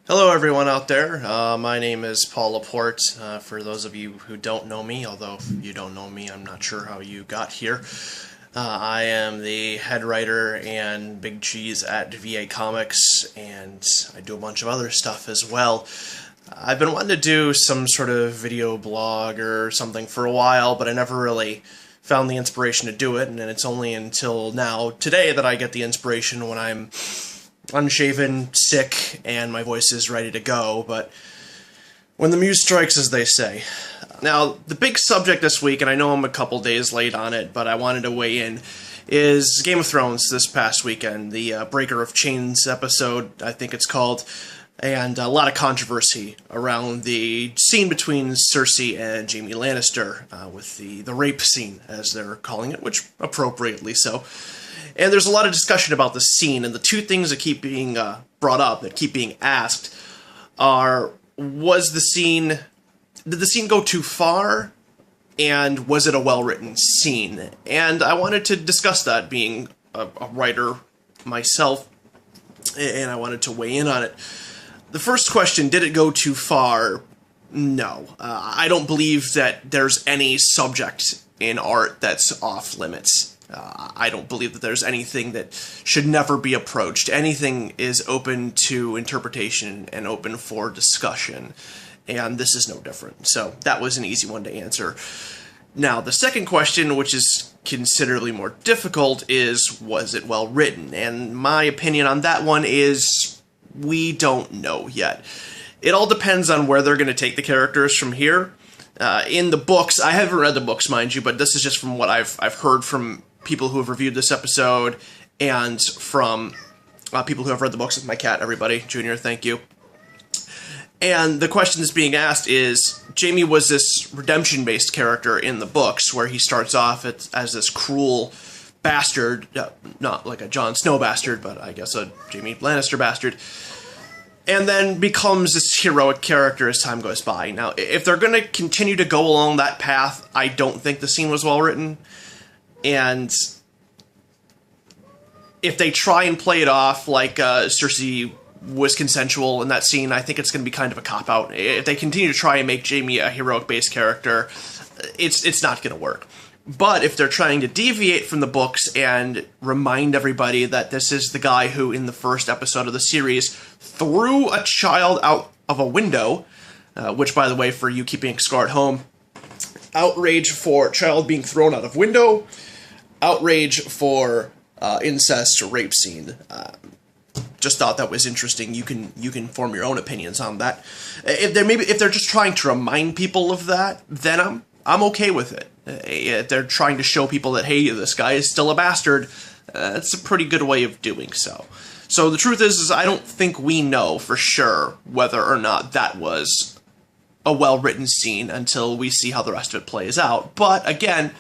Hello, everyone out there. My name is Paul Laporte. For those of you who don't know me, although if you don't know me, I'm not sure how you got here. I am the head writer and big cheese at VA Comics, and I do a bunch of other stuff as well. I've been wanting to do some sort of video blog or something for a while, but I never really found the inspiration to do it, and it's only until now, today, that I get the inspiration when I'm unshaven, sick, and my voice is ready to go, but when the muse strikes, as they say. Now, the big subject this week, and I know I'm a couple days late on it, but I wanted to weigh in, is Game of Thrones this past weekend, the Breaker of Chains episode, I think it's called, and a lot of controversy around the scene between Cersei and Jaime Lannister, with the rape scene, as they're calling it, which appropriately so. And there's a lot of discussion about the scene, and the two things that keep being brought up, that keep being asked, are, did the scene go too far, and was it a well-written scene? And I wanted to discuss that, being a writer myself, and I wanted to weigh in on it. The first question, did it go too far? No. I don't believe that there's any subject in art that's off limits. I don't believe that there's anything that should never be approached. Anything is open to interpretation and open for discussion, and this is no different. So that was an easy one to answer. Now, the second question, which is considerably more difficult, is, was it well written? And my opinion on that one is, we don't know yet. It all depends on where they're going to take the characters from here. In the books, I haven't read the books, mind you, but this is just from what I've heard from people who have reviewed this episode, and from people who have read the books. With my cat, everybody. Junior, thank you. And the question that's being asked is, Jaime was this redemption-based character in the books, where he starts off as this cruel bastard, not like a Jon Snow bastard, but I guess a Jaime Lannister bastard, and then becomes this heroic character as time goes by. Now, if they're going to continue to go along that path, I don't think the scene was well written. And if they try and play it off like Cersei was consensual in that scene, I think it's going to be kind of a cop-out. If they continue to try and make Jaime a heroic-based character, it's not going to work. But if they're trying to deviate from the books and remind everybody that this is the guy who, in the first episode of the series, threw a child out of a window, which, by the way, for you keeping score at home, outrage for child being thrown out of window, outrage for incest or rape scene. Just thought that was interesting. You can form your own opinions on that. If they're just trying to remind people of that, then I'm okay with it. If they're trying to show people that, hey, this guy is still a bastard, that's a pretty good way of doing so. So the truth is I don't think we know for sure whether or not that was a well-written scene until we see how the rest of it plays out. But again,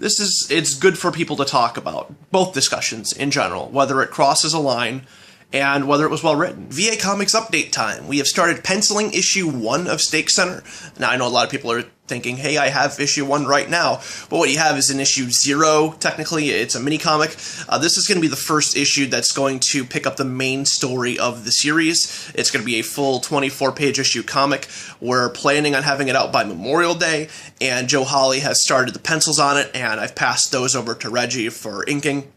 it's good for people to talk about, both discussions in general, whether it crosses a line and whether it was well written. VA Comics update time. We have started penciling issue 1 of Stake Center. Now, I know a lot of people are thinking, hey, I have issue 1 right now, but what you have is in issue 0, technically. It's a mini-comic. This is going to be the first issue that's going to pick up the main story of the series. It's going to be a full 24-page issue comic. We're planning on having it out by Memorial Day, and Joe Hawley has started the pencils on it, and I've passed those over to Reggie for inking.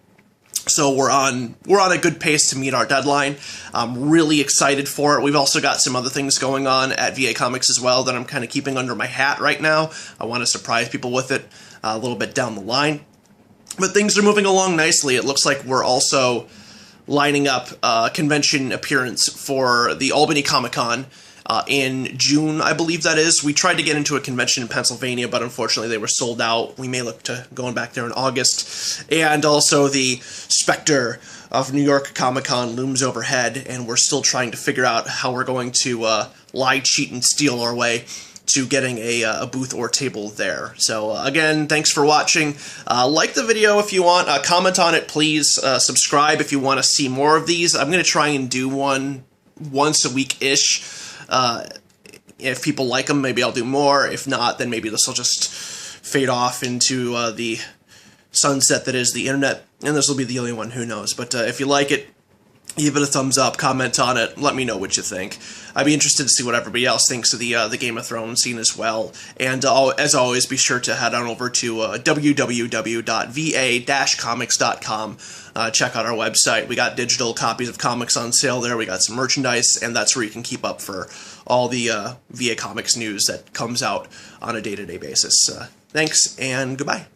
So we're on a good pace to meet our deadline. I'm really excited for it. We've also got some other things going on at VA Comics as well that I'm kind of keeping under my hat right now. I want to surprise people with it a little bit down the line. But things are moving along nicely. It looks like we're also lining up a convention appearance for the Albany Comic-Con in June, I believe that is. We tried to get into a convention in Pennsylvania, but unfortunately they were sold out. We may look to going back there in August. And also the specter of New York Comic-Con looms overhead, and we're still trying to figure out how we're going to lie, cheat, and steal our way to getting a booth or table there. So again, thanks for watching. Like the video if you want. Comment on it, please. Subscribe if you want to see more of these. I'm going to try and do one once a week-ish. If people like them, maybe I'll do more. If not, then maybe this will just fade off into the sunset that is the internet, and this will be the only one, who knows. But if you like it, give it a thumbs up, comment on it, let me know what you think. I'd be interested to see what everybody else thinks of the Game of Thrones scene as well. And as always, be sure to head on over to www.va-comics.com. Check out our website. We got digital copies of comics on sale there. We got some merchandise, and that's where you can keep up for all the VA Comics news that comes out on a day-to-day basis. Thanks, and goodbye.